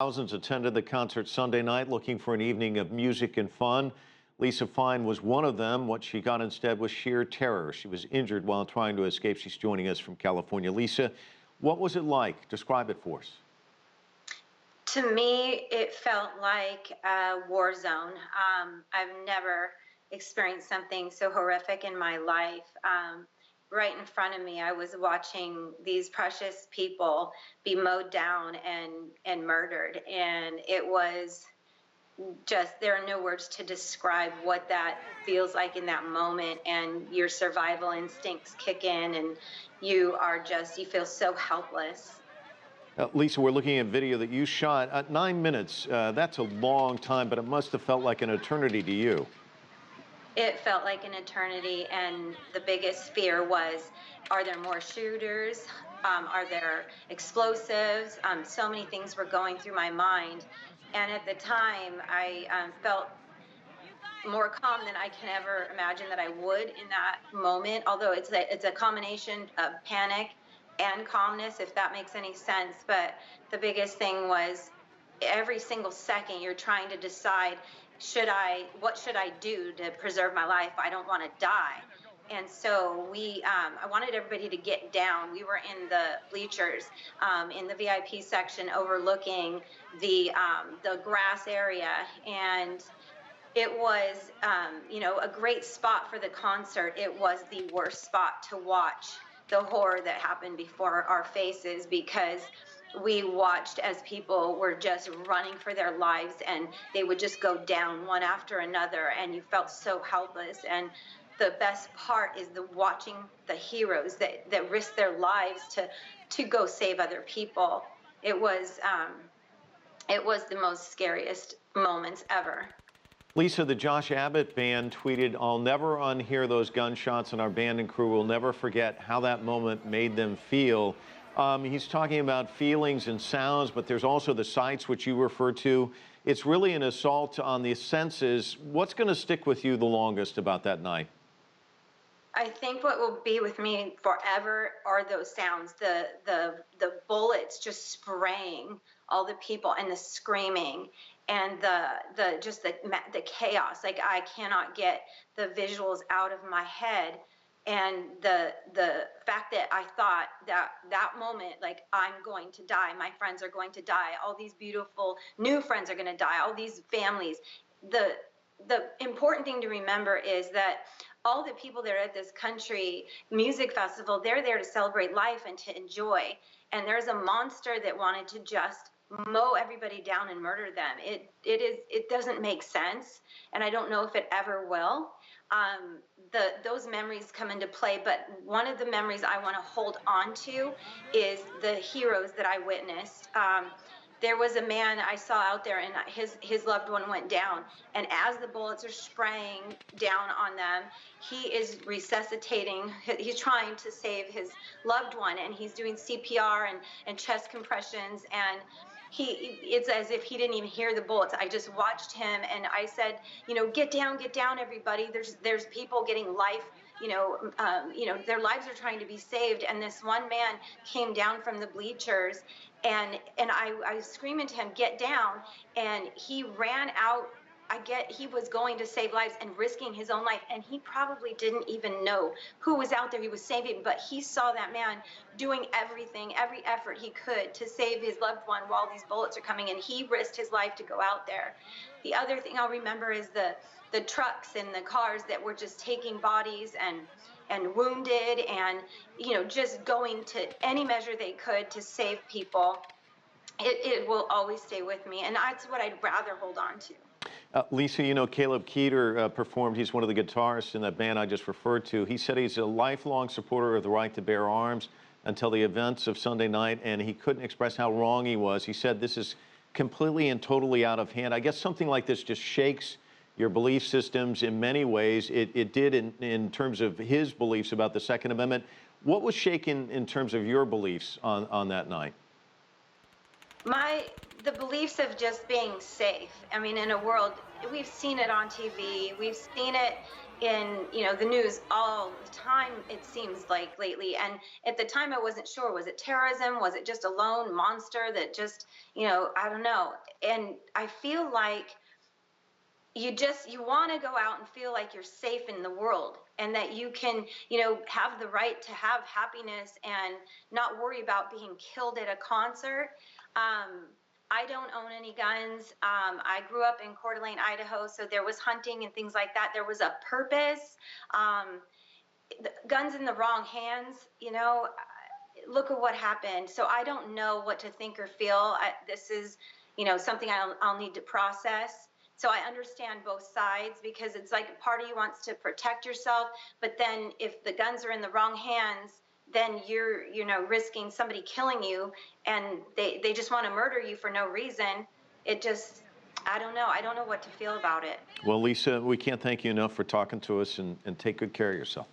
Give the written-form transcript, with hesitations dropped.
Thousands attended the concert Sunday night looking for an evening of music and fun. Lisa Fine was one of them. What she got instead was sheer terror. She was injured while trying to escape. She's joining us from California. Lisa, what was it like? Describe it for us. To me, it felt like a war zone. I've never experienced something so horrific in my life. Right in front of me, I was watching these precious people be mowed down and murdered. And it was just, there are no words to describe what that feels like in that moment. And your survival instincts kick in, and you feel so helpless. Lisa, we're looking at video that you shot at 9 minutes. That's a long time, but it must have felt like an eternity to you. It felt like an eternity, and the biggest fear was, are there more shooters? Are there explosives? So many things were going through my mind. And at the time, I felt more calm than I can ever imagine that I would in that moment, although it's a combination of panic and calmness, if that makes any sense. But the biggest thing was every single second you're trying to decide, what should I do to preserve my life? I don't want to die. And so I wanted everybody to get down. We were in the bleachers, in the VIP section overlooking the grass area. And it was, a great spot for the concert. It was the worst spot to watch the horror that happened before our faces, because we watched as people were just running for their lives, and they would just go down one after another, and you felt so helpless. And the best part is watching the heroes that risk their lives to go save other people. It was the most scariest moments ever. Lisa, the Josh Abbott band tweeted, "I'll never unhear those gunshots, and our band and crew will never forget how that moment made them feel." He's talking about feelings and sounds, but there's also the sights, which you refer to. It's really an assault on the senses. What's going to stick with you the longest about that night? I think what will be with me forever are those sounds, the bullets just spraying all the people, and the screaming, and the chaos. Like, I cannot get the visuals out of my head. And the fact that I thought that moment, like, I'm going to die, my friends are going to die, all these beautiful new friends are going to die, all these families. The important thing to remember is that all the people that are at this country music festival, they're there to celebrate life and to enjoy. And there's a monster that wanted to just mow everybody down and murder them. It doesn't make sense, and I don't know if it ever will. Those memories come into play, but one of the memories I want to hold on to is the heroes that I witnessed. There was a man I saw out there, and his loved one went down. And as the bullets are spraying down on them, he is resuscitating. He's trying to save his loved one, and he's doing CPR and chest compressions. And it's as if he didn't even hear the bullets. I just watched him, and I said, get down, everybody. There's people getting life. Their lives are trying to be saved. And this one man came down from the bleachers, and I was screaming to him, get down. And he ran out. He was going to save lives and risking his own life, and he probably didn't even know who was out there he was saving, but he saw that man doing everything, every effort he could to save his loved one while these bullets are coming, and he risked his life to go out there. The other thing I'll remember is the trucks and the cars that were just taking bodies and wounded, and just going to any measure they could to save people. It will always stay with me, and that's what I'd rather hold on to. Lisa, Caleb Keeter performed. He's one of the guitarists in that band I just referred to. He said he's a lifelong supporter of the right to bear arms until the events of Sunday night, and he couldn't express how wrong he was. He said this is completely and totally out of hand. I guess something like this just shakes your belief systems in many ways. It did in terms of his beliefs about the Second Amendment. What was shaken in terms of your beliefs on that night? The beliefs of just being safe. I mean, in a world, we've seen it on TV, we've seen it in the news all the time, it seems like lately. And at the time I wasn't sure, was it terrorism, was it just a lone monster that just, I don't know. And I feel like you want to go out and feel like you're safe in the world, and that you can have the right to have happiness and not worry about being killed at a concert. I don't own any guns. I grew up in Coeur d'Alene, Idaho, so there was hunting and things like that. There was a purpose. Guns in the wrong hands, look at what happened. So I don't know what to think or feel. This is, something I'll need to process. So I understand both sides, because it's like a part of you wants to protect yourself, but then if the guns are in the wrong hands, then you're, risking somebody killing you, and they just want to murder you for no reason. It just, I don't know. I don't know what to feel about it. Well, Lisa, we can't thank you enough for talking to us, and take good care of yourself.